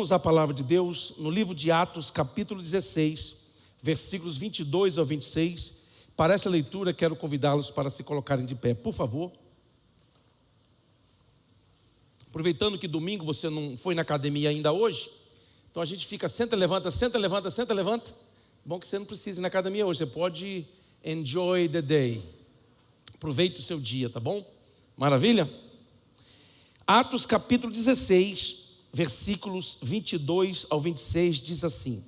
Vamos à palavra de Deus no livro de Atos, capítulo 16, versículos 22 ao 26. Para essa leitura, quero convidá-los para se colocarem de pé, por favor. Aproveitando que domingo você não foi na academia ainda hoje, então a gente fica senta, levanta, senta, levanta, senta, levanta. Bom que você não precisa ir na academia hoje, você pode enjoy the day. Aproveite o seu dia, tá bom? Maravilha? Atos capítulo 16, versículos 22 ao 26 diz assim: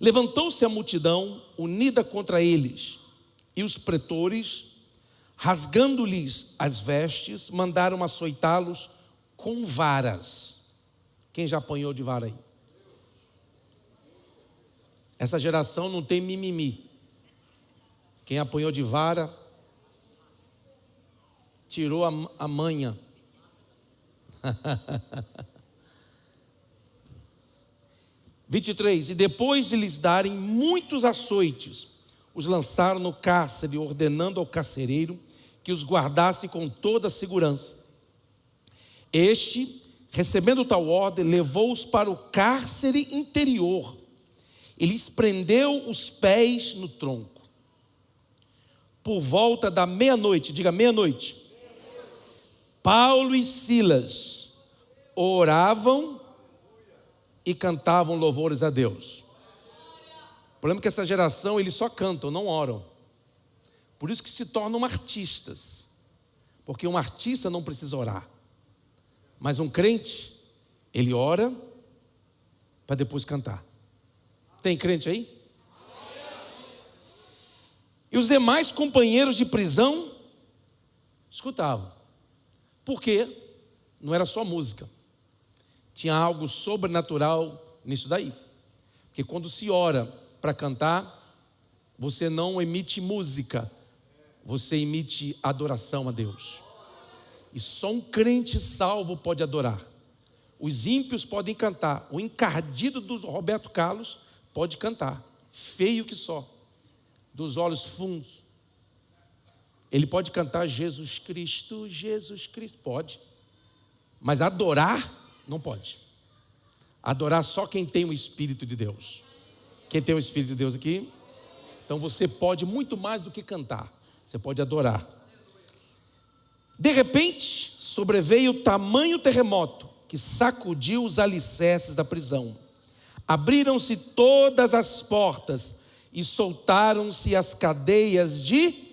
Levantou-se a multidão unida contra eles, e os pretores, rasgando-lhes as vestes, mandaram açoitá-los com varas. Quem já apanhou de vara aí? Essa geração não tem mimimi. Quem apanhou de vara tirou a manha. 23, e depois de lhes darem muitos açoites, os lançaram no cárcere, ordenando ao carcereiro que os guardasse com toda a segurança. Este, recebendo tal ordem, levou-os para o cárcere interior e lhes prendeu os pés no tronco. Por volta da meia-noite, diga meia-noite, Paulo e Silas oravam e cantavam louvores a Deus. O problema é que essa geração, eles só cantam, não oram. Por isso que se tornam artistas. Porque um artista não precisa orar. Mas um crente, ele ora para depois cantar. Tem crente aí? E os demais companheiros de prisão escutavam. Por quê? Não era só música. Tinha algo sobrenatural nisso daí. Porque quando se ora para cantar, você não emite música, você emite adoração a Deus. E só um crente salvo pode adorar. Os ímpios podem cantar. O encardido do Roberto Carlos pode cantar. Feio que só. Dos olhos fundos. Ele pode cantar Jesus Cristo, Jesus Cristo. Pode. Mas adorar, não pode. Adorar só quem tem o Espírito de Deus. Quem tem o Espírito de Deus aqui? Então você pode muito mais do que cantar. Você pode adorar. De repente, sobreveio tamanho terremoto que sacudiu os alicerces da prisão. Abriram-se todas as portas e soltaram-se as cadeias de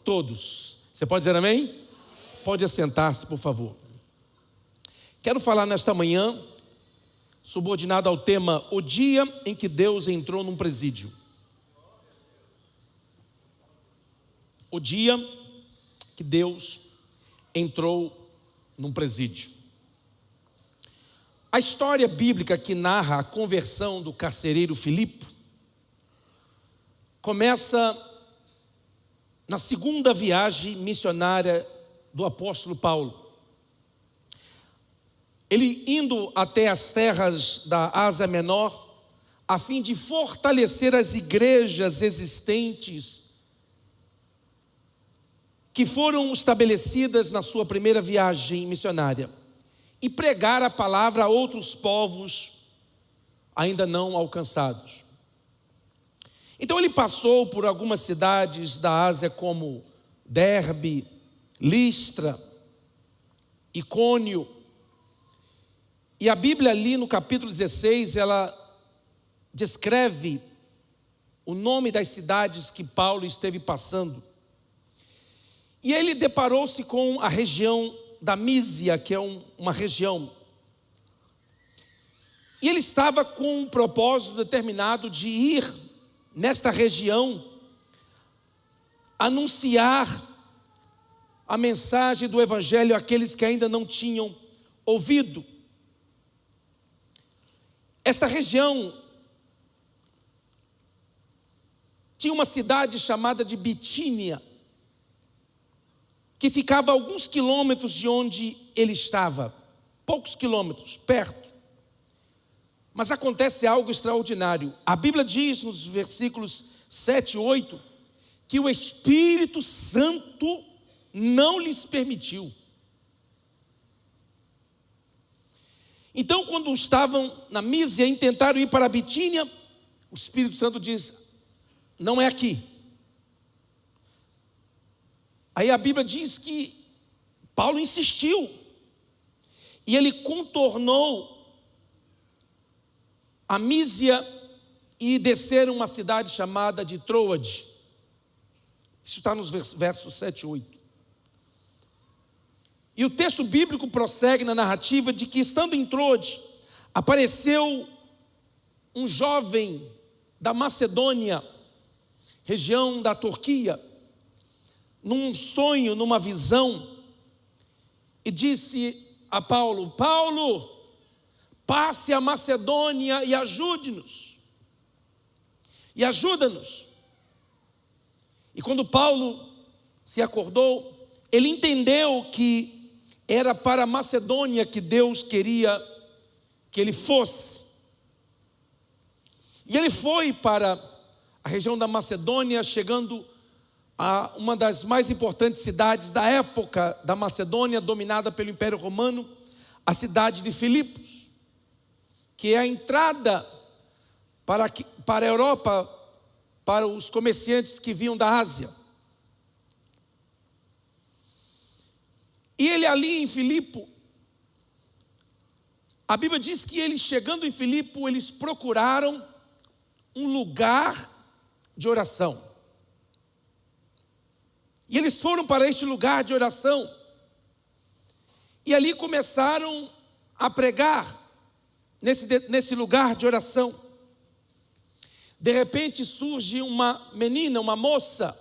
todos. Você pode dizer amém? Pode assentar-se, por favor. Quero falar nesta manhã, subordinado ao tema, o dia em que Deus entrou num presídio. O dia que Deus entrou num presídio. A história bíblica que narra a conversão do carcereiro Filipe começa na segunda viagem missionária do apóstolo Paulo. Ele indo até as terras da Ásia Menor, a fim de fortalecer as igrejas existentes que foram estabelecidas na sua primeira viagem missionária, e pregar a palavra a outros povos ainda não alcançados. Então ele passou por algumas cidades da Ásia como Derbe, Listra, Icônio. E a Bíblia ali no capítulo 16, ela descreve o nome das cidades que Paulo esteve passando. E ele deparou-se com a região da Mísia, que é uma região. E ele estava com um propósito determinado de ir nesta região, anunciar a mensagem do Evangelho àqueles que ainda não tinham ouvido. Esta região tinha uma cidade chamada de Bitínia, que ficava a alguns quilômetros de onde ele estava, poucos quilômetros, perto. Mas acontece algo extraordinário. A Bíblia diz nos versículos 7 e 8, que o Espírito Santo não lhes permitiu. Então, quando estavam na Mísia e tentaram ir para a Bitínia, o Espírito Santo diz: não é aqui. Aí a Bíblia diz que Paulo insistiu, e ele contornou a Mísia e desceram uma cidade chamada de Troade. Isso está nos versos 7 e 8. E o texto bíblico prossegue na narrativa de que, estando em Troade, apareceu um jovem da Macedônia, região da Turquia, num sonho, numa visão, e disse a Paulo: Paulo, passe a Macedônia e ajude-nos, e ajuda-nos. E quando Paulo se acordou, ele entendeu que era para a Macedônia que Deus queria que ele fosse. E ele foi para a região da Macedônia, chegando a uma das mais importantes cidades da época da Macedônia, dominada pelo Império Romano, a cidade de Filipos, que é a entrada para a Europa, para os comerciantes que vinham da Ásia. E ele ali em Filipo, a Bíblia diz que eles, chegando em Filipo, eles procuraram um lugar de oração. E eles foram para este lugar de oração, e ali começaram a pregar, nesse lugar de oração. De repente surge uma menina, uma moça,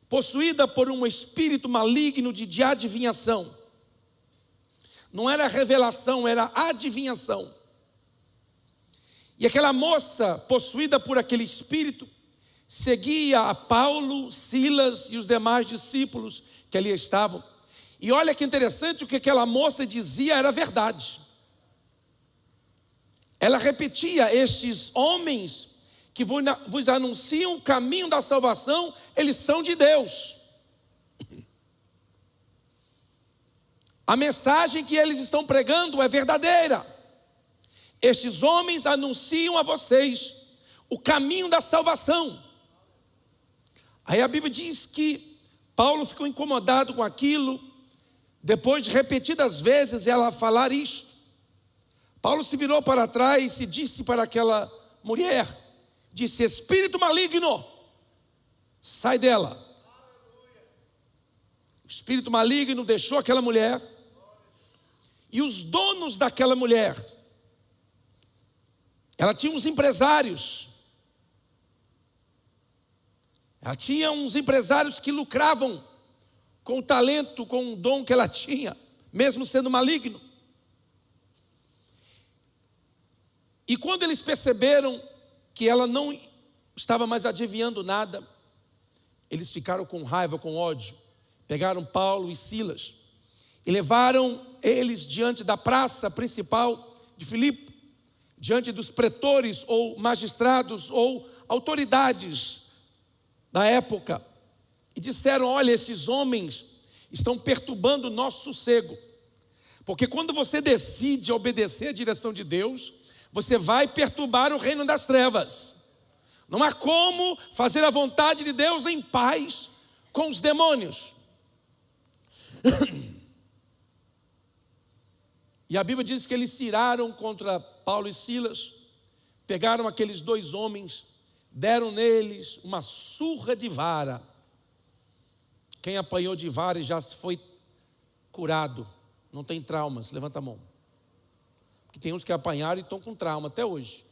possuída por um espírito maligno de adivinhação. Não era revelação, era adivinhação. E aquela moça, possuída por aquele espírito, seguia a Paulo, Silas e os demais discípulos que ali estavam. E olha que interessante, o que aquela moça dizia era verdade. Ela repetia: estes homens que vos anunciam o caminho da salvação, eles são de Deus. A mensagem que eles estão pregando é verdadeira. Estes homens anunciam a vocês o caminho da salvação. Aí a Bíblia diz que Paulo ficou incomodado com aquilo. Depois de repetidas vezes ela falar isto, Paulo se virou para trás e disse para aquela mulher, disse: espírito maligno, sai dela. O espírito maligno deixou aquela mulher, e os donos daquela mulher, ela tinha uns empresários, que lucravam com o talento, com o dom que ela tinha, mesmo sendo maligno. E quando eles perceberam que ela não estava mais adivinhando nada, eles ficaram com raiva, com ódio. Pegaram Paulo e Silas e levaram eles diante da praça principal de Filipe, diante dos pretores ou magistrados ou autoridades da época, e disseram: olha, esses homens estão perturbando o nosso sossego, porque quando você decide obedecer à direção de Deus, você vai perturbar o reino das trevas. Não há como fazer a vontade de Deus em paz com os demônios. E a Bíblia diz que eles se iraram contra Paulo e Silas, pegaram aqueles dois homens, deram neles uma surra de vara. Quem apanhou de vara e já foi curado, não tem traumas, levanta a mão. Porque tem uns que apanharam e estão com trauma até hoje.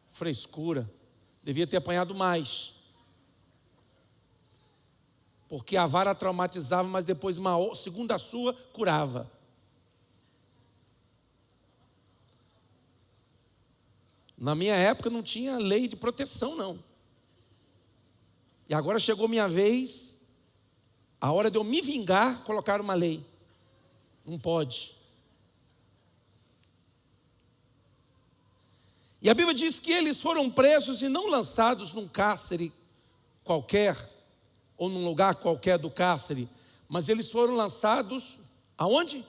Frescura, devia ter apanhado mais. Porque a vara traumatizava, mas depois uma segunda sua curava. Na minha época não tinha lei de proteção, não. E agora chegou minha vez, a hora de eu me vingar, colocaram uma lei. Não pode. E a Bíblia diz que eles foram presos e não lançados num cárcere qualquer, ou num lugar qualquer do cárcere, mas eles foram lançados, aonde?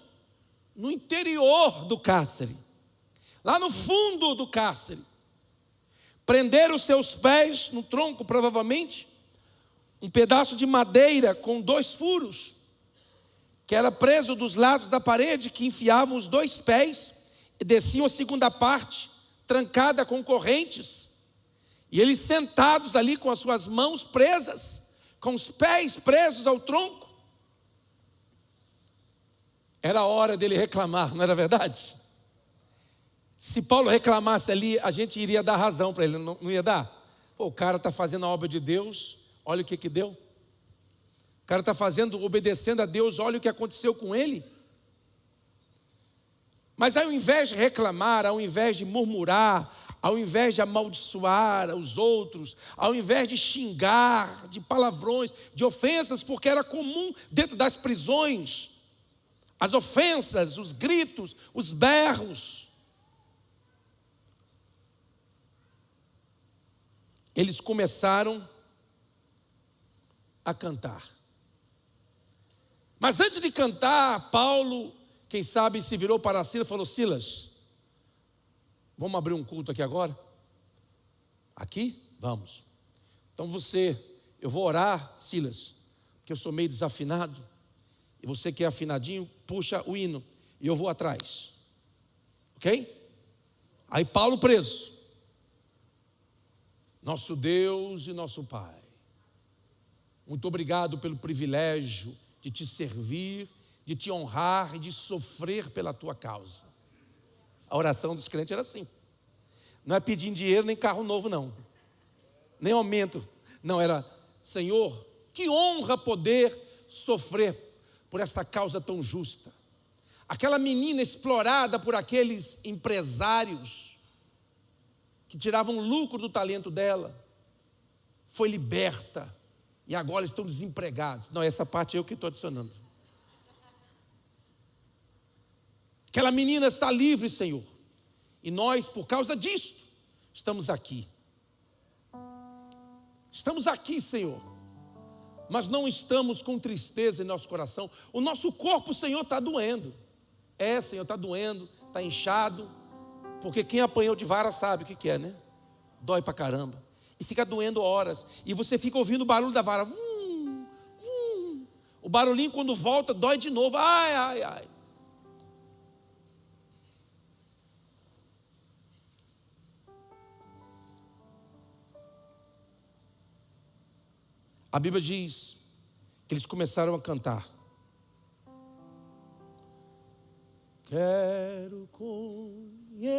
no interior do cárcere, lá no fundo do cárcere. Prenderam os seus pés no tronco, provavelmente, um pedaço de madeira com 2 furos, que era preso dos lados da parede, que enfiavam os 2 pés e desciam a segunda parte, trancada com correntes. E eles sentados ali com as suas mãos presas, com os pés presos ao tronco. Era a hora dele reclamar, não era verdade? Se Paulo reclamasse ali, a gente iria dar razão para ele, não ia dar? Pô, o cara está fazendo a obra de Deus, olha o que deu. O cara está fazendo, obedecendo a Deus, olha o que aconteceu com ele. Mas ao invés de reclamar, ao invés de murmurar, ao invés de amaldiçoar os outros, ao invés de xingar, de palavrões, de ofensas, porque era comum dentro das prisões, as ofensas, os gritos, os berros, eles começaram a cantar. Mas antes de cantar, Paulo, quem sabe, se virou para Silas e falou: Silas, vamos abrir um culto aqui agora? Aqui? Vamos. Então eu vou orar, Silas, porque eu sou meio desafinado, e você que é afinadinho, puxa o hino, e eu vou atrás. Ok? Aí Paulo preso. Nosso Deus e nosso Pai, muito obrigado pelo privilégio de te servir, de te honrar e de sofrer pela tua causa. A oração dos crentes era assim. Não é pedindo dinheiro nem carro novo não, nem aumento. Não, era: Senhor, que honra poder sofrer por esta causa tão justa. Aquela menina explorada por aqueles empresários que tiravam lucro do talento dela, foi liberta, e agora estão desempregados. Não, essa parte eu que estou adicionando. Aquela menina está livre, Senhor, e nós, por causa disto, estamos aqui. Estamos aqui, Senhor, mas não estamos com tristeza em nosso coração. O nosso corpo, Senhor, está doendo. Senhor, está doendo, está inchado, porque quem apanhou de vara sabe o que é, né? Dói pra caramba. E fica doendo horas. E você fica ouvindo o barulho da vara. Vum, vum. O barulhinho, quando volta, dói de novo. Ai, ai, ai. A Bíblia diz que eles começaram a cantar. Quero conhecer-te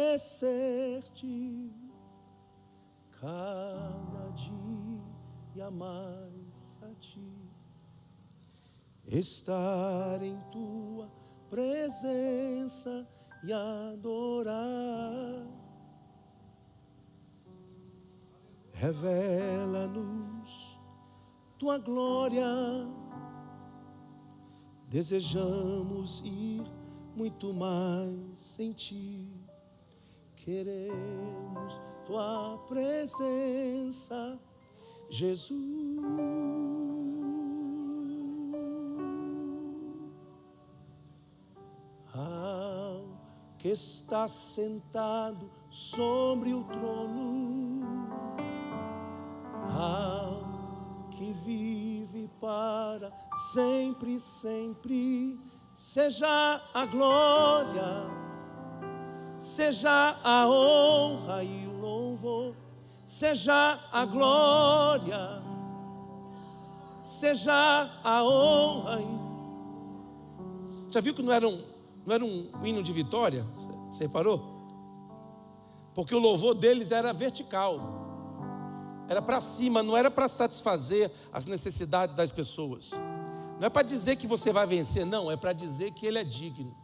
cada dia mais a ti, estar em tua presença e adorar. Revela-nos tua glória, desejamos ir muito mais em ti, queremos tua presença, Jesus. Ao que está sentado sobre o trono, ao que vive para sempre, sempre, seja a glória, seja a honra e o louvor, seja a glória, seja a honra. Já viu que não era um hino de vitória? Você reparou? Porque o louvor deles era vertical, era para cima, não era para satisfazer as necessidades das pessoas. Não é para dizer que você vai vencer, não, é para dizer que Ele é digno.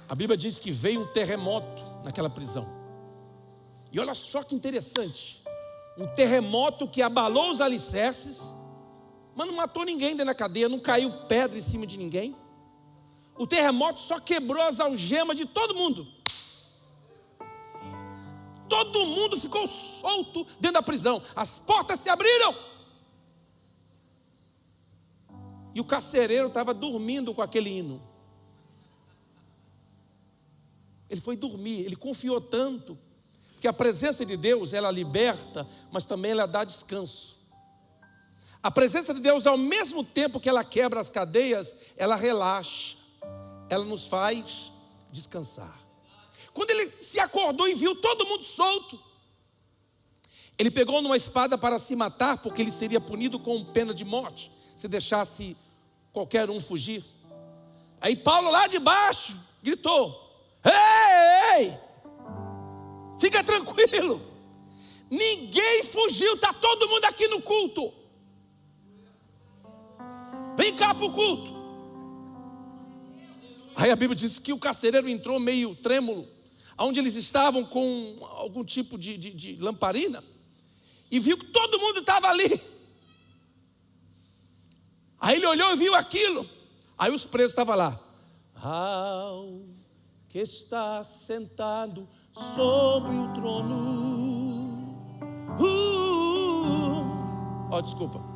A Bíblia diz que veio um terremoto naquela prisão. E olha só que interessante, um terremoto que abalou os alicerces, mas não matou ninguém dentro da cadeia, não caiu pedra em cima de ninguém. O terremoto só quebrou as algemas de todo mundo. todo mundo ficou solto dentro da prisão. As portas se abriram. E o carcereiro estava dormindo com aquele hino. Ele foi dormir, ele confiou tanto, que a presença de Deus, ela liberta, mas também ela dá descanso. A presença de Deus, ao mesmo tempo que ela quebra as cadeias, ela relaxa, ela nos faz descansar. Quando ele se acordou e viu todo mundo solto, ele pegou numa espada para se matar, porque ele seria punido com pena de morte, se deixasse qualquer um fugir. Aí Paulo lá de baixo gritou: ei, ei, fica tranquilo, ninguém fugiu, está todo mundo aqui no culto. Vem cá para o culto. Aí a Bíblia diz que o carcereiro entrou meio trêmulo, onde eles estavam com algum tipo de lamparina, e viu que todo mundo estava ali. Aí ele olhou e viu aquilo. Aí os presos estavam lá. Ao que está sentado sobre o trono. Desculpa.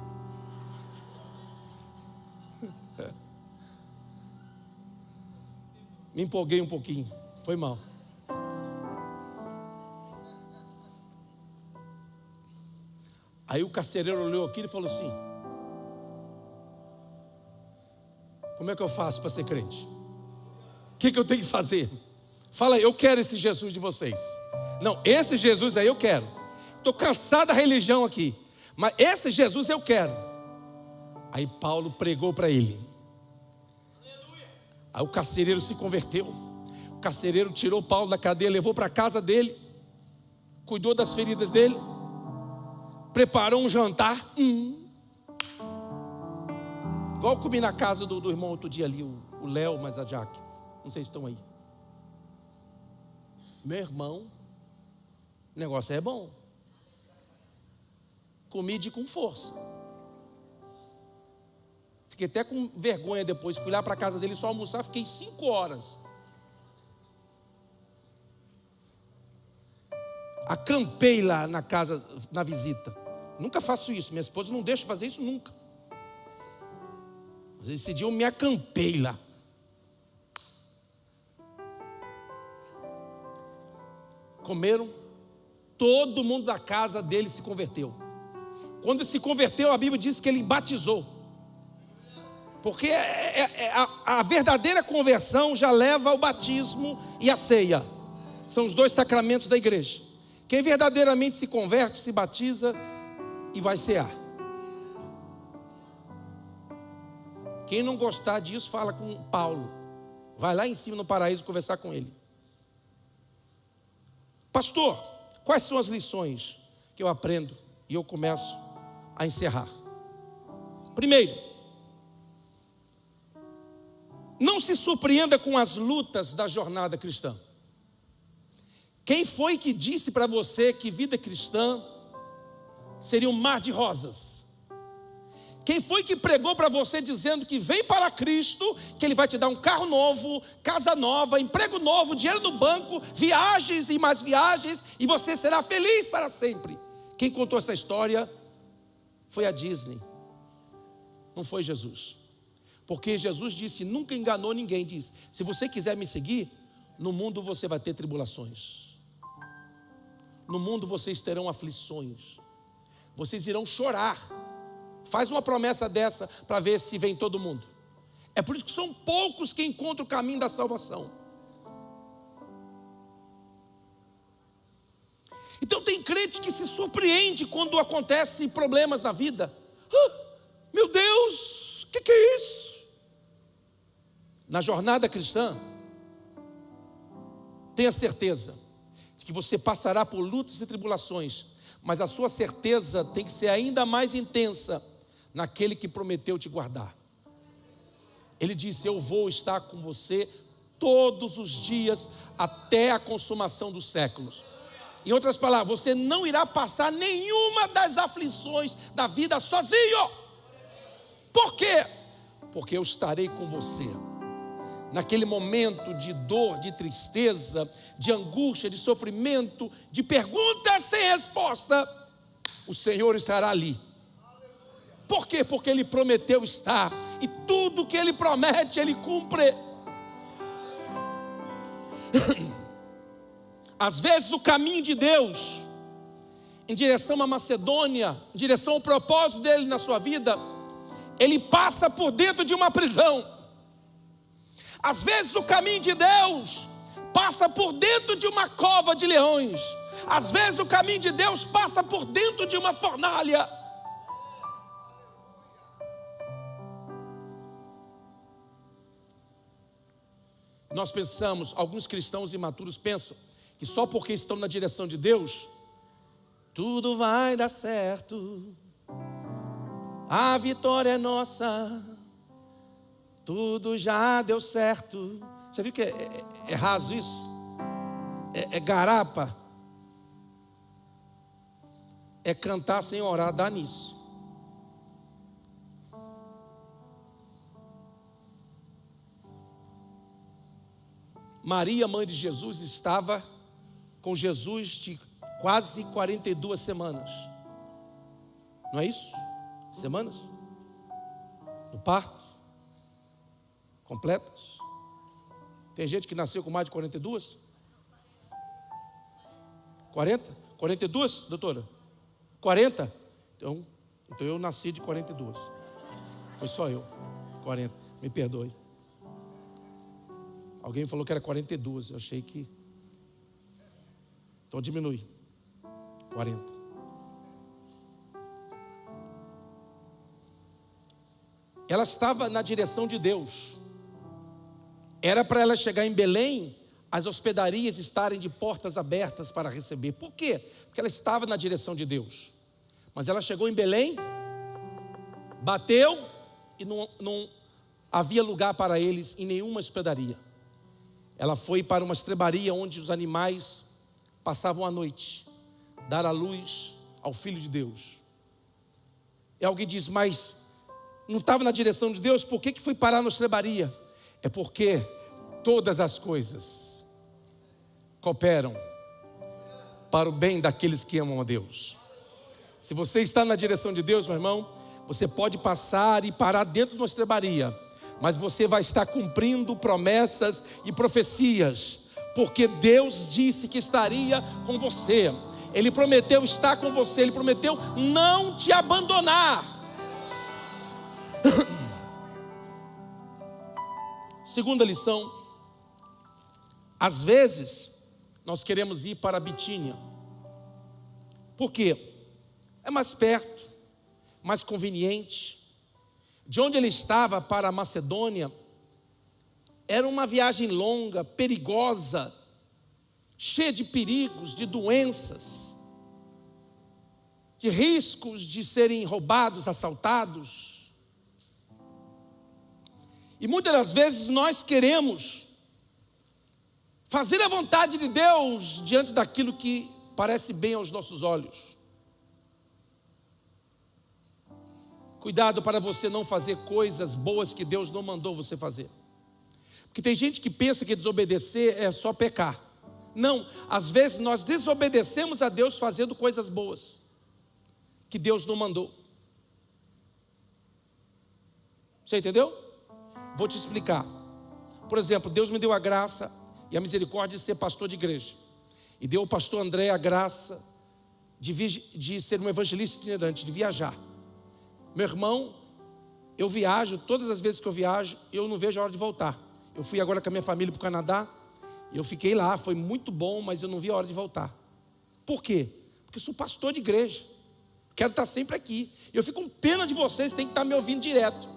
Me empolguei um pouquinho, foi mal. Aí o carcereiro olhou aquilo e falou assim: como é que eu faço para ser crente? O que eu tenho que fazer? Fala aí, eu quero esse Jesus de vocês. Não, esse Jesus aí eu quero. Estou cansado da religião aqui, mas esse Jesus eu quero. Aí Paulo pregou para ele. Aí o carcereiro se converteu. O carcereiro tirou Paulo da cadeia, levou para a casa dele, cuidou das feridas dele, preparou um jantar. Igual eu comi na casa do irmão outro dia ali, o Léo, mas a Jaque. Não sei se estão aí. Meu irmão, o negócio é bom. Comi com força. Fiquei até com vergonha depois. Fui lá para a casa dele só almoçar. Fiquei 5 horas. Acampei lá na casa, na visita. Nunca faço isso. Minha esposa não deixa fazer isso nunca. Mas esse dia eu me acampei lá. Comeram. Todo mundo da casa dele se converteu. Quando se converteu, a Bíblia diz que ele batizou. Porque a verdadeira conversão já leva ao batismo e à ceia. São os 2 sacramentos da igreja. Quem verdadeiramente se converte, se batiza e vai cear. Quem não gostar disso, fala com Paulo. Vai lá em cima no paraíso conversar com ele. Pastor, quais são as lições que eu aprendo e eu começo a encerrar? Primeiro, não se surpreenda com as lutas da jornada cristã. Quem foi que disse para você que vida cristã seria um mar de rosas? Quem foi que pregou para você dizendo que vem para Cristo, que Ele vai te dar um carro novo, casa nova, emprego novo, dinheiro no banco, viagens e mais viagens, e você será feliz para sempre? Quem contou essa história foi a Disney, não foi Jesus. Porque Jesus disse, nunca enganou ninguém, disse: se você quiser me seguir, no mundo você vai ter tribulações. No mundo vocês terão aflições. Vocês irão chorar. Faz uma promessa dessa para ver se vem todo mundo. É por isso que são poucos que encontram o caminho da salvação. Então tem crente que se surpreende quando acontecem problemas na vida. Meu Deus, o que é isso? Na jornada cristã, tenha certeza de que você passará por lutas e tribulações, mas a sua certeza tem que ser ainda mais intensa naquele que prometeu te guardar. Ele disse: eu vou estar com você todos os dias até a consumação dos séculos. Em outras palavras, você não irá passar nenhuma das aflições da vida sozinho. Por quê? Porque eu estarei com você. naquele momento de dor, de tristeza, de angústia, de sofrimento, de perguntas sem resposta, o Senhor estará ali. Por quê? Porque Ele prometeu estar, e tudo que Ele promete, Ele cumpre. Às vezes o caminho de Deus em direção à Macedônia, em direção ao propósito dele na sua vida, ele passa por dentro de uma prisão. Às vezes o caminho de Deus passa por dentro de uma cova de leões. Às vezes o caminho de Deus passa por dentro de uma fornalha. Nós pensamos, alguns cristãos imaturos pensam que só porque estão na direção de Deus, tudo vai dar certo, a vitória é nossa, tudo já deu certo. Você viu que é raso isso? É garapa. É cantar sem orar, dá nisso. Maria, mãe de Jesus, estava com Jesus de quase 42 semanas. Não é isso? Semanas? No parto? Completas? Tem gente que nasceu com mais de 42? 40? 42, doutora? 40? Então eu nasci de 42. Foi só eu. 40. Me perdoe. Alguém falou que era 42. Eu achei que... Então diminui. 40. Ela estava na direção de Deus. Era para ela chegar em Belém, as hospedarias estarem de portas abertas para receber. Por quê? Porque ela estava na direção de Deus. Mas ela chegou em Belém, bateu e não havia lugar para eles em nenhuma hospedaria. Ela foi para uma estrebaria onde os animais passavam a noite, dar a luz ao Filho de Deus. E alguém diz, mas não estava na direção de Deus, por que foi parar na estrebaria? É porque todas as coisas cooperam para o bem daqueles que amam a Deus. Se você está na direção de Deus, meu irmão, você pode passar e parar dentro de uma estrebaria, mas você vai estar cumprindo promessas e profecias, porque Deus disse que estaria com você. Ele prometeu estar com você, Ele prometeu não te abandonar. Segunda lição: às vezes nós queremos ir para Bitínia. Por quê? É mais perto, mais conveniente. De onde ele estava para a Macedônia, era uma viagem longa, perigosa, cheia de perigos, de doenças, de riscos de serem roubados, assaltados. E muitas das vezes nós queremos fazer a vontade de Deus diante daquilo que parece bem aos nossos olhos. Cuidado para você não fazer coisas boas que Deus não mandou você fazer. Porque tem gente que pensa que desobedecer é só pecar. Não, às vezes nós desobedecemos a Deus fazendo coisas boas que Deus não mandou. Você entendeu? Vou te explicar. Por exemplo, Deus me deu a graça e a misericórdia de ser pastor de igreja. E deu ao pastor André a graça de ser um evangelista itinerante, de viajar. Meu irmão, eu viajo, todas as vezes que eu viajo, eu não vejo a hora de voltar. Eu fui agora com a minha família para o Canadá, e eu fiquei lá, foi muito bom, mas eu não vi a hora de voltar. Por quê? Porque eu sou pastor de igreja, quero estar sempre aqui. Eu fico com pena de vocês, tem que estar me ouvindo direto.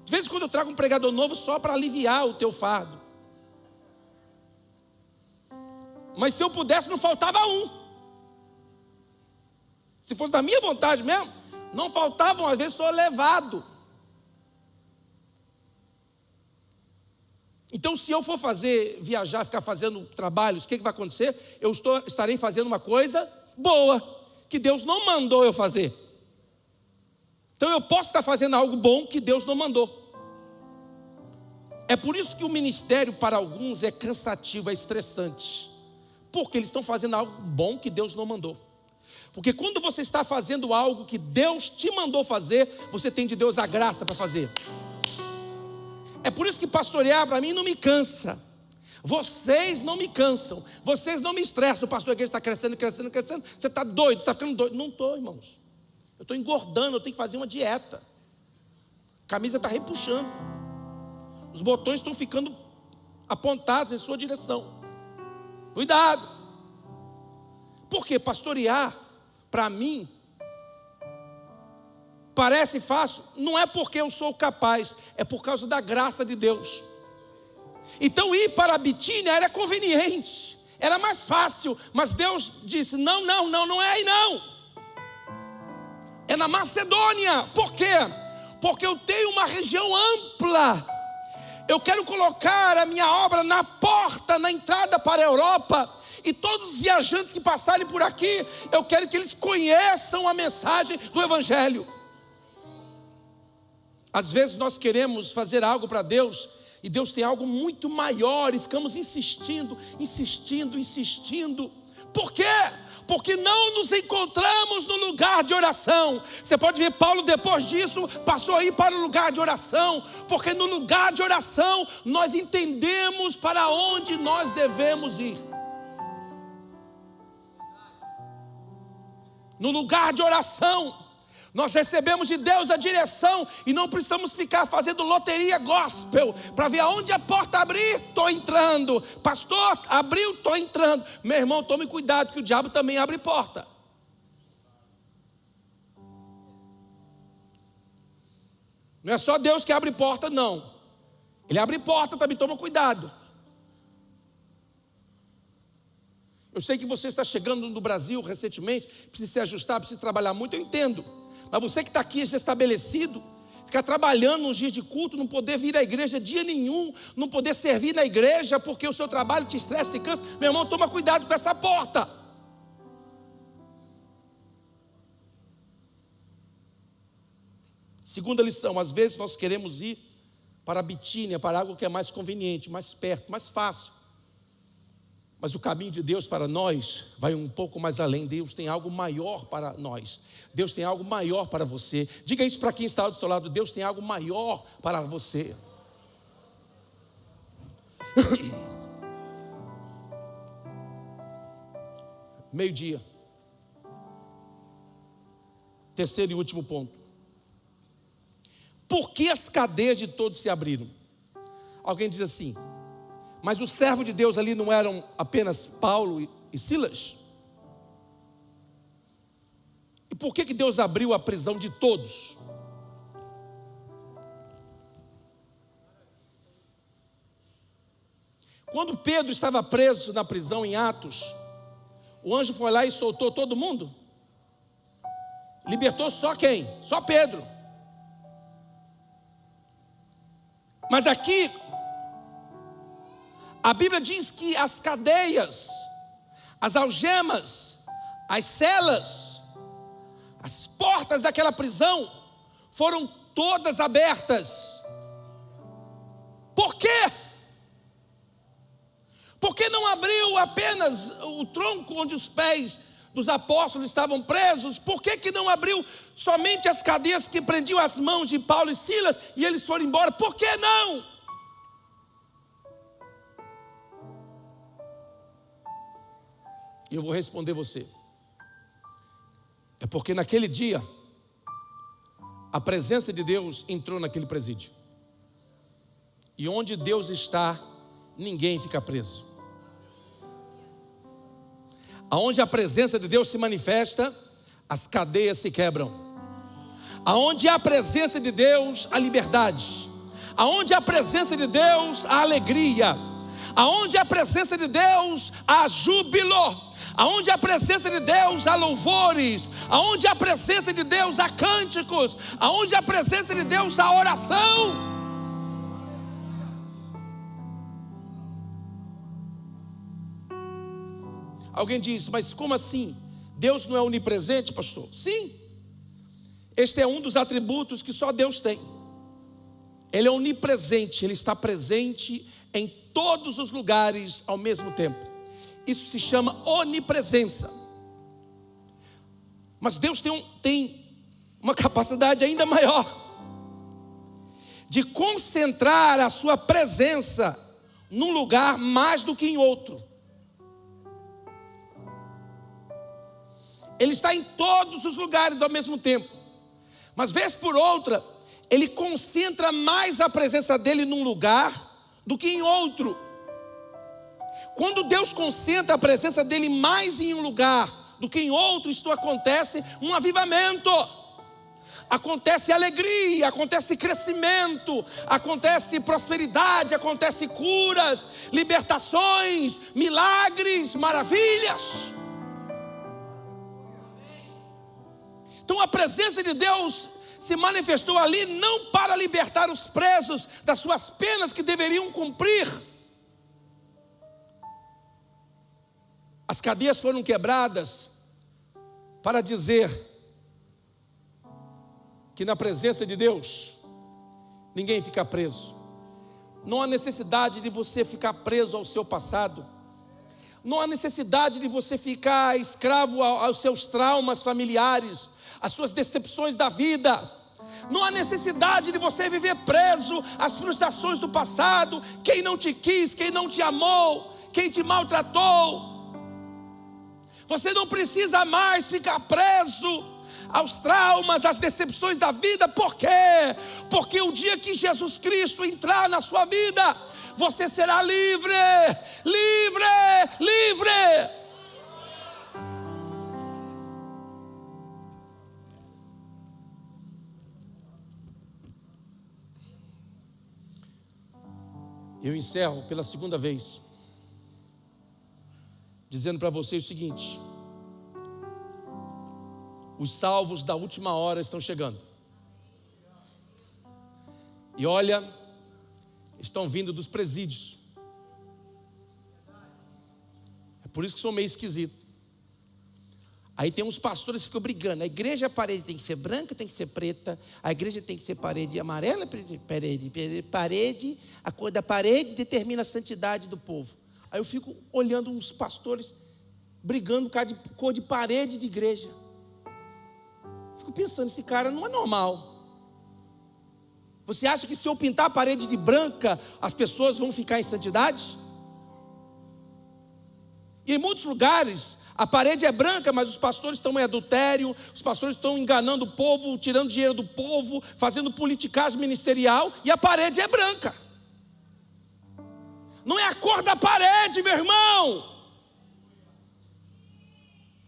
De vez em quando eu trago um pregador novo só para aliviar o teu fardo. Mas se eu pudesse, não faltava um. Se fosse da minha vontade mesmo, não faltavam, às vezes sou levado. Então, se eu for viajar, ficar fazendo trabalhos, o que vai acontecer? Eu estarei fazendo uma coisa boa, que Deus não mandou eu fazer. Então eu posso estar fazendo algo bom que Deus não mandou. É por isso que o ministério para alguns é cansativo, é estressante. Porque eles estão fazendo algo bom que Deus não mandou. Porque quando você está fazendo algo que Deus te mandou fazer, você tem de Deus a graça para fazer. É por isso que pastorear para mim não me cansa. Vocês não me cansam. Vocês não me estressam. O pastor, a igreja está crescendo, crescendo, crescendo. Você está doido, você está ficando doido. Não estou, irmãos. Eu estou engordando, eu tenho que fazer uma dieta. A camisa está repuxando. Os botões estão ficando apontados em sua direção. Cuidado. Porque pastorear, para mim, parece fácil. Não é porque eu sou capaz, é por causa da graça de Deus. Então ir para a Bitínia era conveniente, era mais fácil. Mas Deus disse, não é aí não. É na Macedônia. Por quê? Porque eu tenho uma região ampla. Eu quero colocar a minha obra na porta, na entrada para a Europa. E todos os viajantes que passarem por aqui, eu quero que eles conheçam a mensagem do Evangelho. Às vezes nós queremos fazer algo para Deus, e Deus tem algo muito maior, e ficamos insistindo. Por quê? Porque não nos encontramos no lugar de oração. Você pode ver, Paulo depois disso passou a ir para o lugar de oração. Porque no lugar de oração nós entendemos para onde nós devemos ir. No lugar de oração nós recebemos de Deus a direção, e não precisamos ficar fazendo loteria gospel para ver aonde a porta abrir, estou entrando. Pastor, abriu, estou entrando. Meu irmão, tome cuidado, que o diabo também abre porta. Não é só Deus que abre porta, não. Ele abre porta também, toma cuidado. Eu sei que você está chegando no Brasil recentemente, precisa se ajustar, precisa trabalhar muito, eu entendo. Mas você que está aqui já estabelecido, ficar trabalhando nos dias de culto, não poder vir à igreja dia nenhum, não poder servir na igreja porque o seu trabalho te estressa, te cansa. Meu irmão, toma cuidado com essa porta. Segunda lição, às vezes nós queremos ir para a Bitínia, para algo que é mais conveniente, mais perto, mais fácil. Mas o caminho de Deus para nós vai um pouco mais além. Deus tem algo maior para nós. Deus tem algo maior para você. Diga isso para quem está do seu lado. Deus tem algo maior para você. Meio-dia. Terceiro e último ponto. Por que as cadeias de todos se abriram? Alguém diz assim: mas os servos de Deus ali não eram apenas Paulo e Silas? E por que Deus abriu a prisão de todos? Quando Pedro estava preso na prisão em Atos, o anjo foi lá e soltou todo mundo? Libertou só quem? Só Pedro. Mas aqui a Bíblia diz que as cadeias, as algemas, as celas, as portas daquela prisão foram todas abertas. Por quê? Porque não abriu apenas o tronco onde os pés dos apóstolos estavam presos? Por que não abriu somente as cadeias que prendiam as mãos de Paulo e Silas e eles foram embora? Por que não? E eu vou responder você. É porque naquele dia a presença de Deus entrou naquele presídio. E onde Deus está, ninguém fica preso. Aonde a presença de Deus se manifesta, as cadeias se quebram. Aonde há a presença de Deus, a liberdade. Aonde há a presença de Deus, a alegria. Aonde há a presença de Deus, há júbilo. Aonde a presença de Deus há louvores, aonde a presença de Deus há cânticos, aonde a presença de Deus há oração. Alguém diz: mas como assim? Deus não é onipresente, pastor? Sim. Este é um dos atributos que só Deus tem. Ele é onipresente, Ele está presente em todos os lugares ao mesmo tempo. Isso se chama onipresença. Mas Deus tem uma capacidade ainda maior de concentrar a sua presença num lugar mais do que em outro. Ele está em todos os lugares ao mesmo tempo, mas vez por outra, Ele concentra mais a presença dEle num lugar do que em outro. Quando Deus concentra a presença dEle mais em um lugar do que em outro, isto acontece um avivamento, acontece alegria, acontece crescimento, acontece prosperidade, acontece curas, libertações, milagres, maravilhas. Então a presença de Deus se manifestou ali não para libertar os presos das suas penas que deveriam cumprir. As cadeias foram quebradas para dizer que na presença de Deus ninguém fica preso. Não há necessidade de você ficar preso ao seu passado. Não há necessidade de você ficar escravo aos seus traumas familiares, às suas decepções da vida. Não há necessidade de você viver preso às frustrações do passado. Quem não te quis, quem não te amou, quem te maltratou. Você não precisa mais ficar preso aos traumas, às decepções da vida. Por quê? Porque o dia que Jesus Cristo entrar na sua vida, você será livre, livre, livre. Eu encerro pela segunda vez dizendo para vocês o seguinte: os salvos da última hora estão chegando. E olha, estão vindo dos presídios. É por isso que sou meio esquisito. Aí tem uns pastores que ficam brigando. A igreja, a parede tem que ser branca, tem que ser preta. A igreja tem que ser parede amarela, parede. A cor da parede determina a santidade do povo. Aí eu fico olhando uns pastores brigando por causa de cor de parede de igreja. Fico pensando, esse cara não é normal. Você acha que se eu pintar a parede de branca, as pessoas vão ficar em santidade? E em muitos lugares, a parede é branca, mas os pastores estão em adultério, os pastores estão enganando o povo, tirando dinheiro do povo, fazendo politicagem ministerial, e a parede é branca. Não é a cor da parede, meu irmão.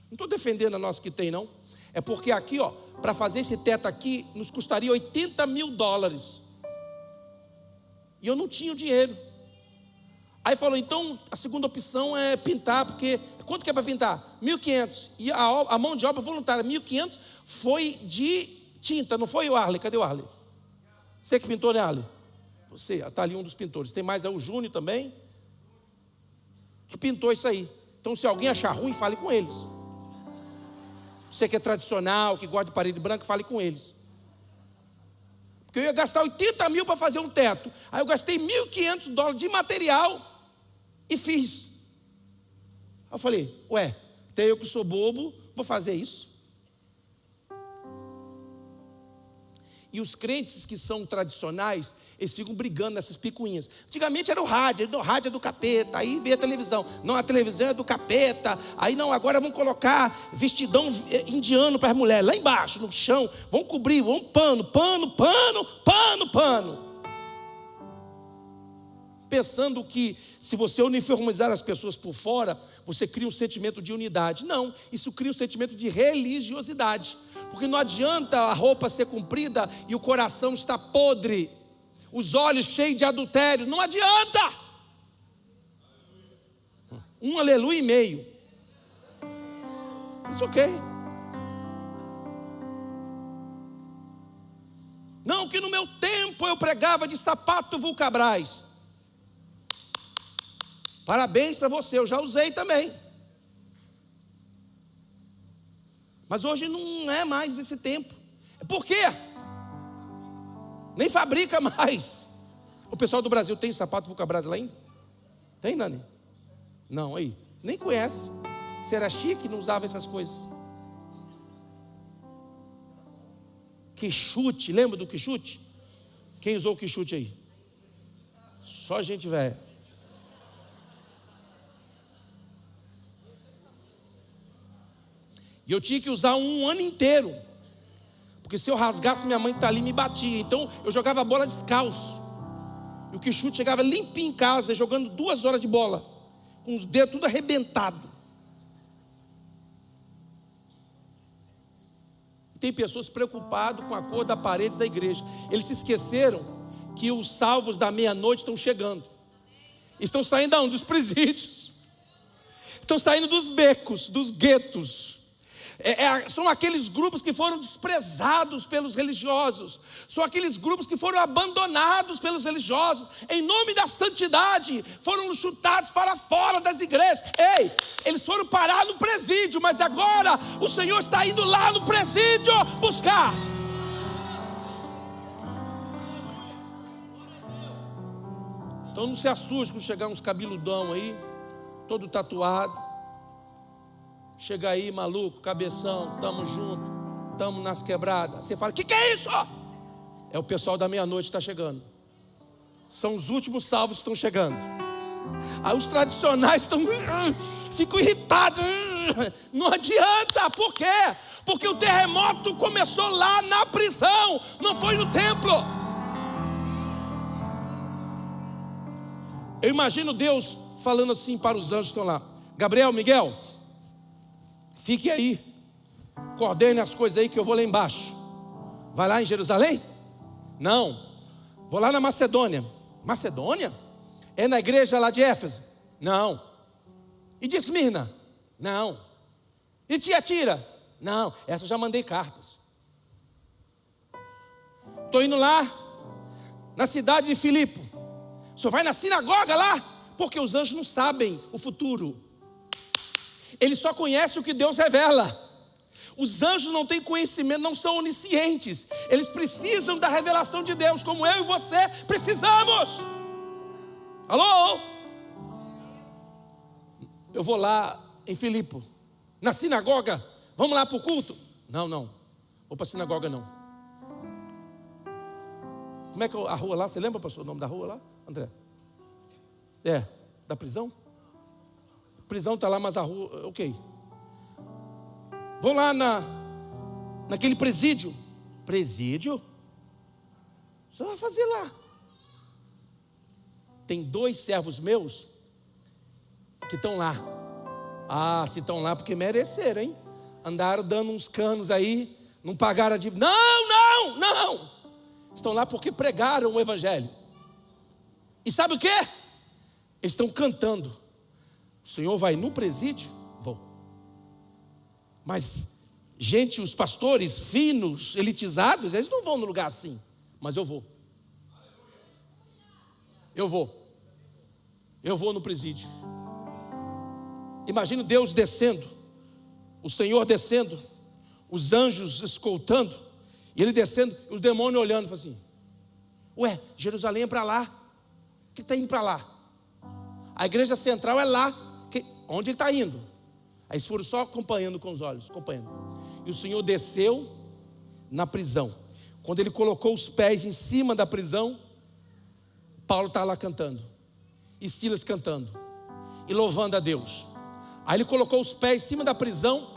Não estou defendendo a nossa que tem, não. É porque aqui, ó, para fazer esse teto aqui, nos custaria $80 mil. E eu não tinha o dinheiro. Aí falou, então a segunda opção é pintar, porque quanto que é para pintar? 1.500. E a mão de obra voluntária, 1.500, foi de tinta, não foi o Arley? Cadê o Arley? Você que pintou, né, Arley? Você, está ali um dos pintores. Tem mais, é o Júnior também, que pintou isso aí. Então se alguém achar ruim, fale com eles. Você que é tradicional, que gosta de parede branca, fale com eles. Porque eu ia gastar $80 mil para fazer um teto. Aí eu gastei $1.500 de material e fiz. Aí eu falei, ué, até eu que sou bobo, vou fazer isso? E os crentes que são tradicionais, eles ficam brigando nessas picuinhas. Antigamente era o rádio é do capeta. Aí veio a televisão, não, a televisão é do capeta. Aí não, agora vão colocar vestidão indiano para as mulheres, lá embaixo, no chão. Vão cobrir, vão pano. Pensando que se você uniformizar as pessoas por fora, você cria um sentimento de unidade. Não, isso cria um sentimento de religiosidade. Porque não adianta a roupa ser comprida e o coração estar podre, os olhos cheios de adultério. Não adianta. Um aleluia e meio. Isso ok. Não, que no meu tempo eu pregava de sapato Vulcabras. Parabéns para você, eu já usei também. Mas hoje não é mais esse tempo. Por quê? Nem fabrica mais. O pessoal do Brasil tem sapato Vulcabras lá ainda? Tem, Nani? Não, aí. Nem conhece. Você era chique, não usava essas coisas. Quixute, lembra do quixute? Quem usou o quixute aí? Só gente velha. E eu tinha que usar um ano inteiro. Porque se eu rasgasse, minha mãe que está ali me batia. Então eu jogava a bola descalço. E o quixute chegava limpinho em casa, jogando 2 horas de bola, com os dedos tudo arrebentado. Tem pessoas preocupadas com a cor da parede da igreja. Eles se esqueceram que os salvos da meia-noite estão chegando. Estão saindo de onde? Dos presídios. Estão saindo dos becos, dos guetos. São aqueles grupos que foram desprezados pelos religiosos. São aqueles grupos que foram abandonados pelos religiosos. Em nome da santidade, foram chutados para fora das igrejas. Ei, eles foram parar no presídio, mas agora o Senhor está indo lá no presídio buscar. Então não se assuste quando chegar uns cabeludão aí, todo tatuado. Chega aí, maluco, cabeção, tamo junto, tamo nas quebradas. Você fala, que é isso? É o pessoal da meia-noite que está chegando. São os últimos salvos que estão chegando. Aí os tradicionais ficam irritados. Não adianta, por quê? Porque o terremoto começou lá na prisão, não foi no templo. Eu imagino Deus falando assim para os anjos que estão lá: Gabriel, Miguel, fique aí, coordene as coisas aí que eu vou lá embaixo. Vai lá em Jerusalém? Não, vou lá na Macedônia. Macedônia? É na igreja lá de Éfeso? Não. E de Esmirna? Não. E Tiatira? Não, essa eu já mandei cartas. Estou indo lá na cidade de Filipe. O senhor vai na sinagoga lá? Porque os anjos não sabem o futuro. Eles só conhecem o que Deus revela. Os anjos não têm conhecimento, não são oniscientes. Eles precisam da revelação de Deus, como eu e você precisamos. Alô? Eu vou lá em Filipe, na sinagoga. Vamos lá para o culto? Não, vou para a sinagoga não. Como é que a rua lá, você lembra, pastor, o nome da rua lá, André? Da prisão? A prisão está lá, mas a rua, ok. Vou lá naquele presídio. Presídio? O que você vai fazer lá? Tem 2 servos meus que estão lá. Ah, se estão lá porque mereceram, hein? Andaram dando uns canos aí, não pagaram a dívida. Não! Estão lá porque pregaram o evangelho. E sabe o que? Eles estão cantando. O Senhor vai no presídio? Vou. Mas, gente, os pastores finos, elitizados, eles não vão no lugar assim. Mas eu vou. Eu vou no presídio. Imagina Deus descendo, o Senhor descendo, os anjos escoltando, e Ele descendo, os demônios olhando, falando assim: ué, Jerusalém é para lá, o que está indo para lá? A igreja central é lá, onde Ele está indo? Aí eles foram só acompanhando com os olhos, acompanhando. E o Senhor desceu na prisão. Quando Ele colocou os pés em cima da prisão, Paulo está lá cantando, e Silas cantando, e louvando a Deus. Aí ele colocou os pés em cima da prisão,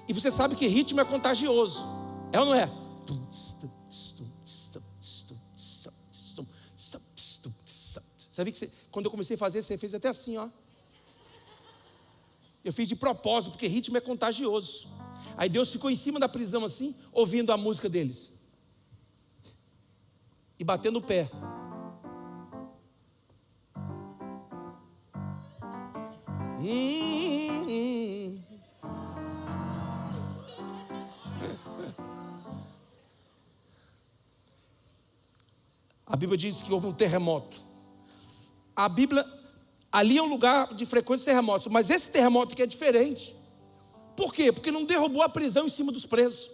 e você sabe que ritmo é contagioso, é ou não é? Você viu que quando eu comecei a fazer, você fez até assim, ó. Eu fiz de propósito, porque ritmo é contagioso. Aí Deus ficou em cima da prisão assim, ouvindo a música deles, e batendo o pé. A Bíblia diz que houve um terremoto. A Bíblia, ali é um lugar de frequentes terremotos, mas esse terremoto aqui é diferente. Por quê? Porque não derrubou a prisão em cima dos presos.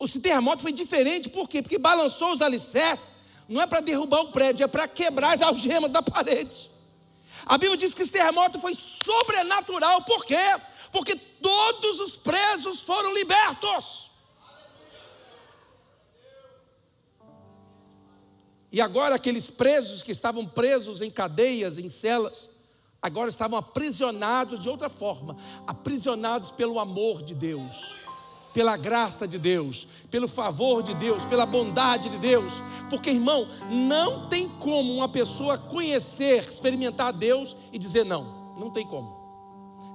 Esse terremoto foi diferente, por quê? Porque balançou os alicerces não é para derrubar o prédio, é para quebrar as algemas da parede. A Bíblia diz que esse terremoto foi sobrenatural. Por quê? Porque todos os presos foram libertos. E agora aqueles presos que estavam presos em cadeias, em celas, agora estavam aprisionados de outra forma, aprisionados pelo amor de Deus, pela graça de Deus, pelo favor de Deus, pela bondade de Deus. Porque, irmão, não tem como uma pessoa conhecer, experimentar Deus e dizer não. Não tem como.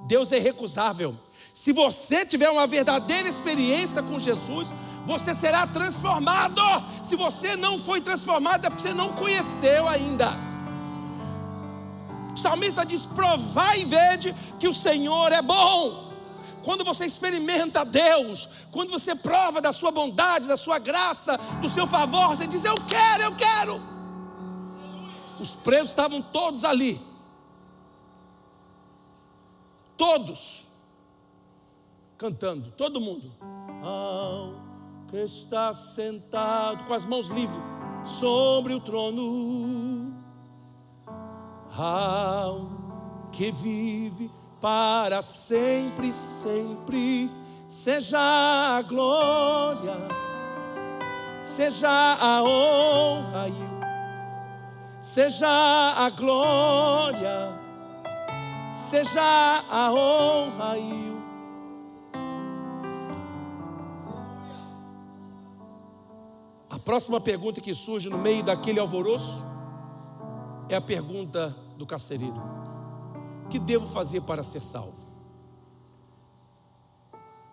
Deus é irrecusável. Se você tiver uma verdadeira experiência com Jesus, você será transformado. Se você não foi transformado, é porque você não conheceu ainda. O salmista diz: provai e vede que o Senhor é bom. Quando você experimenta Deus, quando você prova da sua bondade, da sua graça, do seu favor, você diz: eu quero, eu quero. Os presos estavam todos ali, todos cantando, todo mundo. Ao que está sentado com as mãos livres sobre o trono, ao que vive para sempre, sempre, seja a glória, seja a honra, seja a glória, seja a honra e o... A próxima pergunta que surge no meio daquele alvoroço é a pergunta do carcereiro: o que devo fazer para ser salvo?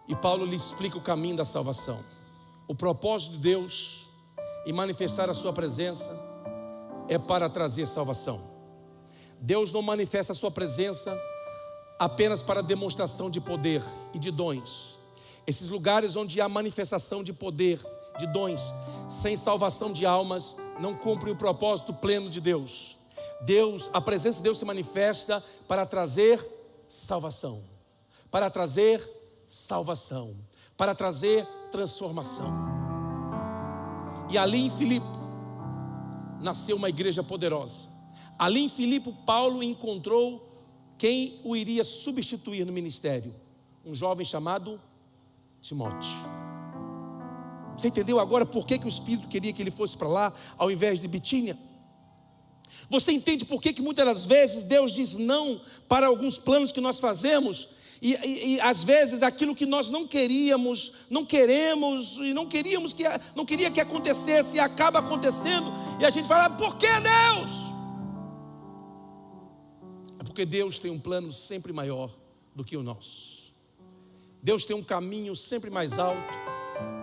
E Paulo lhe explica o caminho da salvação. O propósito de Deus em manifestar a sua presença é para trazer salvação. Deus não manifesta a sua presença apenas para demonstração de poder e de dons. Esses lugares onde há manifestação de poder, de dons, sem salvação de almas, não cumprem o propósito pleno de Deus. A presença de Deus se manifesta para trazer salvação, para trazer salvação, para trazer transformação. E ali em Filipe nasceu uma igreja poderosa. Ali em Filipe, Paulo encontrou quem o iria substituir no ministério, um jovem chamado Timóteo. Você entendeu agora por que o Espírito queria que ele fosse para lá, ao invés de Bitínia? Você entende por que muitas das vezes Deus diz não para alguns planos que nós fazemos, e às vezes aquilo que nós não queríamos, não queremos, e não queria que acontecesse, e acaba acontecendo, e a gente fala: por que Deus? É porque Deus tem um plano sempre maior do que o nosso. Deus tem um caminho sempre mais alto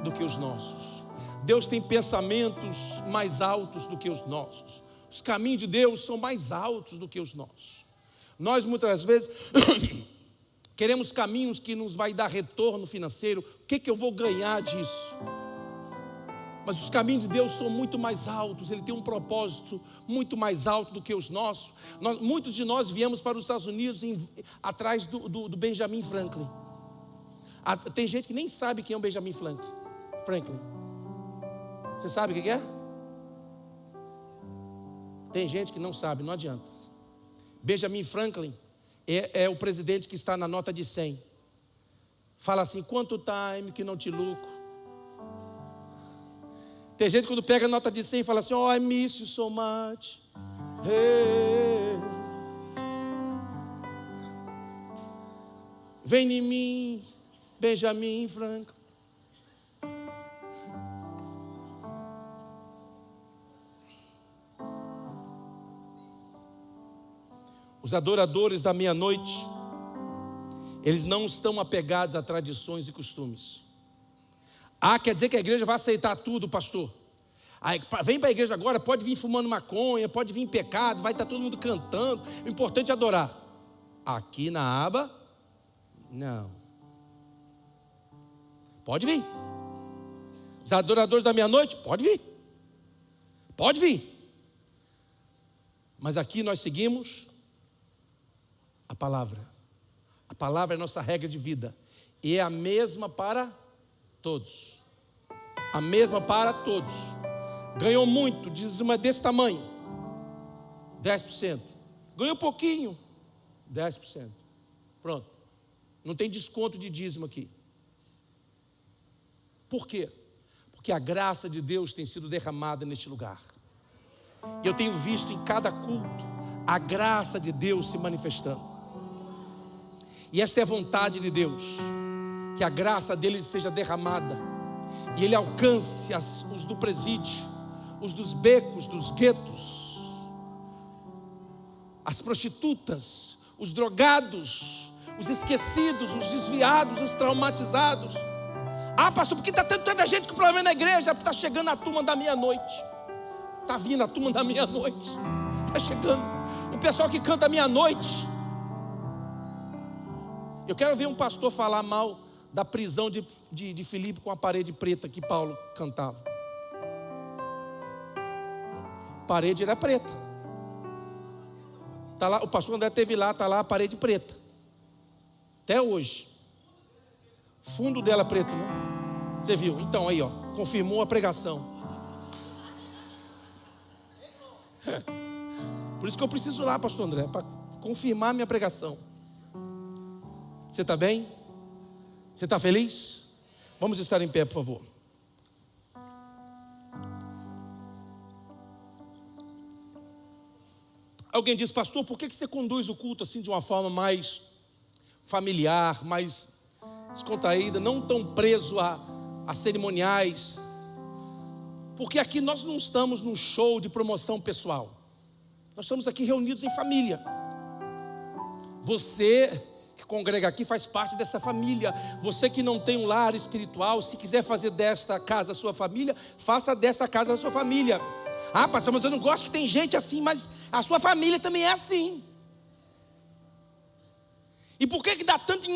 do que os nossos. Deus tem pensamentos mais altos do que os nossos. Os caminhos de Deus são mais altos do que os nossos. Nós muitas vezes queremos caminhos que nos vai dar retorno financeiro. O que eu vou ganhar disso? Mas os caminhos de Deus são muito mais altos. Ele tem um propósito muito mais alto do que os nossos. Muitos de nós viemos para os Estados Unidos atrás do Benjamin Franklin. Tem gente que nem sabe quem é o Benjamin Franklin. Você sabe o que é? Tem gente que não sabe, não adianta. Benjamin Franklin é o presidente que está na nota de 100. Fala assim: quanto time que não te lucro. Tem gente quando pega a nota de 100 fala assim: oh, I miss you so much. Hey. Vem em mim, Benjamin Franklin. Os adoradores da meia-noite, eles não estão apegados a tradições e costumes. Quer dizer que a igreja vai aceitar tudo, pastor? Vem para a igreja agora, pode vir fumando maconha, pode vir em pecado, vai estar todo mundo cantando, o importante é adorar. Aqui na aba, não. Pode vir. Os adoradores da meia-noite, pode vir. Pode vir. Mas aqui nós seguimos a palavra. A palavra é a nossa regra de vida. E é a mesma para todos. A mesma para todos. Ganhou muito, dízimo é desse tamanho, 10%. Ganhou pouquinho, 10%. Pronto. Não tem desconto de dízimo aqui. Por quê? Porque a graça de Deus tem sido derramada neste lugar. E eu tenho visto em cada culto a graça de Deus se manifestando. E esta é a vontade de Deus, que a graça dele seja derramada e ele alcance os do presídio, os dos becos, dos guetos, as prostitutas, os drogados, os esquecidos, os desviados, os traumatizados. Ah, pastor, por que está tanta gente com problema na igreja? Porque está chegando a turma da meia-noite. Está vindo a turma da meia-noite. Está chegando o pessoal que canta à meia-noite. Eu quero ver um pastor falar mal da prisão de Filipe com a parede preta que Paulo cantava. A parede era preta. Tá lá, o pastor André esteve lá, está lá a parede preta. Até hoje. Fundo dela preto, né? Você viu? Então aí, ó, confirmou a pregação. Por isso que eu preciso ir lá, pastor André, para confirmar a minha pregação. Você está bem? Você está feliz? Vamos estar em pé, por favor. Alguém diz, pastor, por que você conduz o culto assim de uma forma mais familiar, mais descontraída, não tão preso a cerimoniais? Porque aqui nós não estamos num show de promoção pessoal. Nós estamos aqui reunidos em família. Você que congrega aqui faz parte dessa família. Você que não tem um lar espiritual, se quiser fazer desta casa a sua família, faça dessa casa a sua família. Ah, pastor, mas eu não gosto que tem gente assim, mas a sua família também é assim. E por que dá tanto...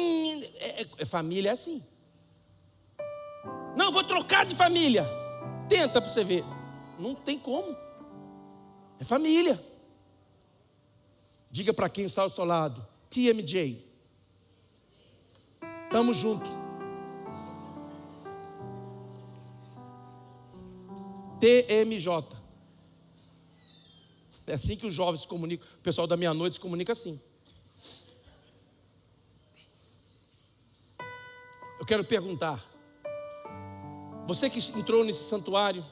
Família é assim. Não, eu vou trocar de família. Tenta para você ver. Não tem como. É família. Diga para quem está ao seu lado, TMJ. Tamo junto. TMJ. É assim que os jovens se comunicam. O pessoal da meia-noite se comunica assim. Eu quero perguntar, você que entrou nesse santuário,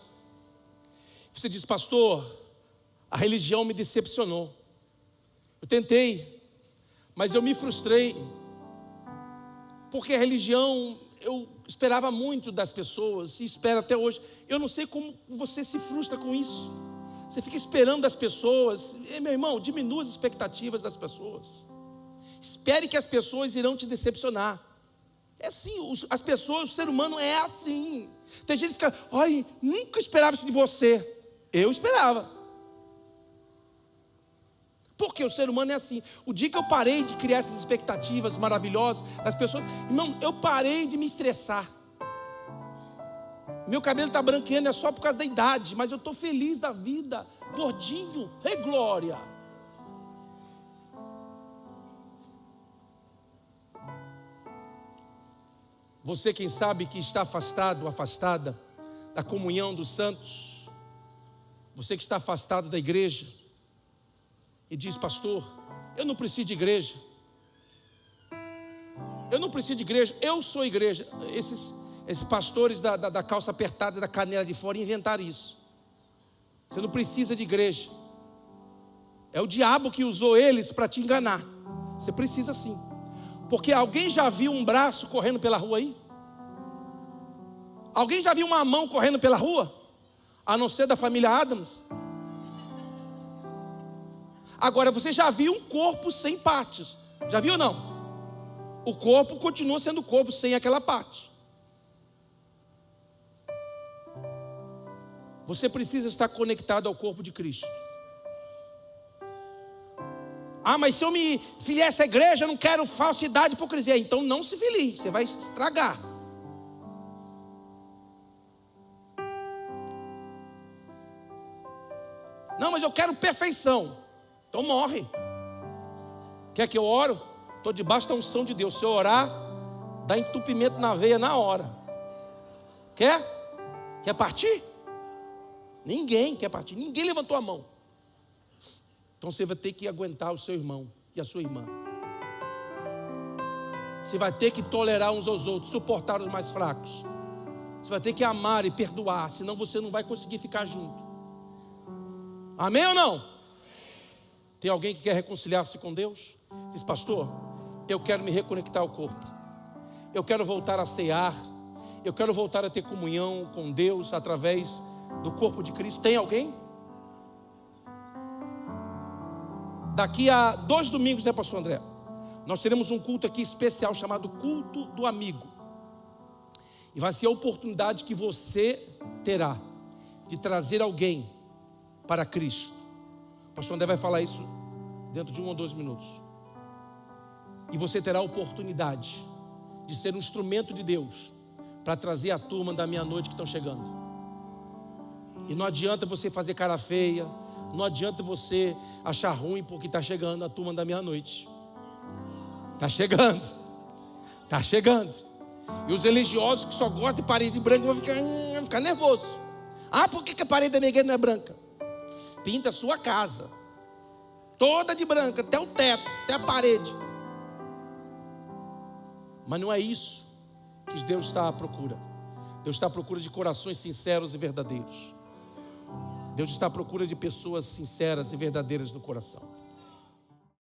você diz, pastor, a religião me decepcionou. Eu tentei, mas eu me frustrei, porque a religião, eu esperava muito das pessoas, e espero até hoje. Eu não sei como você se frustra com isso. Você fica esperando das pessoas. Meu irmão, diminua as expectativas das pessoas. Espere que as pessoas irão te decepcionar. É assim, as pessoas, o ser humano é assim. Tem gente que fica, ai, nunca esperava isso de você. Eu esperava. Porque o ser humano é assim. O dia que eu parei de criar essas expectativas maravilhosas das pessoas, irmão, eu parei de me estressar. Meu cabelo está branqueando, é só por causa da idade, mas eu estou feliz da vida, gordinho, ei glória. Você, quem sabe que está afastado, afastada da comunhão dos santos, você que está afastado da igreja e diz, pastor, eu não preciso de igreja, eu sou igreja. Esses pastores da calça apertada e da canela de fora inventaram isso. Você não precisa de igreja. É o diabo que usou eles para te enganar. Você precisa sim. Porque alguém já viu um braço correndo pela rua aí? Alguém já viu uma mão correndo pela rua? A não ser da família Adams. Agora você já viu um corpo sem partes? Já viu ou não? O corpo continua sendo corpo sem aquela parte. Você precisa estar conectado ao corpo de Cristo. Ah, mas se eu me filiar a essa igreja, eu não quero falsidade e hipocrisia. Então não se filie, você vai estragar. Não, mas eu quero perfeição. Então morre. Quer que eu oro? Estou debaixo da unção de Deus. Se eu orar, dá entupimento na veia na hora. Quer? Quer partir? Ninguém quer partir, ninguém levantou a mão. Então você vai ter que aguentar o seu irmão e a sua irmã. Você vai ter que tolerar uns aos outros, suportar os mais fracos. Você vai ter que amar e perdoar, senão você não vai conseguir ficar junto. Amém ou não? Tem alguém que quer reconciliar-se com Deus? Diz, pastor, eu quero me reconectar ao corpo. Eu quero voltar a cear. Eu quero voltar a ter comunhão com Deus através do corpo de Cristo. Tem alguém? Daqui a 2 domingos, né, pastor André? Nós teremos um culto aqui especial chamado Culto do Amigo. E vai ser a oportunidade que você terá de trazer alguém para Cristo. O pastor André vai falar isso dentro de 1 ou 2 minutos. E você terá a oportunidade de ser um instrumento de Deus para trazer a turma da meia-noite que estão chegando. E não adianta você fazer cara feia, não adianta você achar ruim porque está chegando a turma da meia-noite. Está chegando. Está chegando. E os religiosos que só gostam de parede branca vão ficar nervosos. Ah, por que a parede da minha igreja não é branca? Pinta a sua casa toda de branca, até o teto, até a parede. Mas não é isso que Deus está à procura. Deus está à procura de corações sinceros e verdadeiros. Deus está à procura de pessoas sinceras e verdadeiras no coração.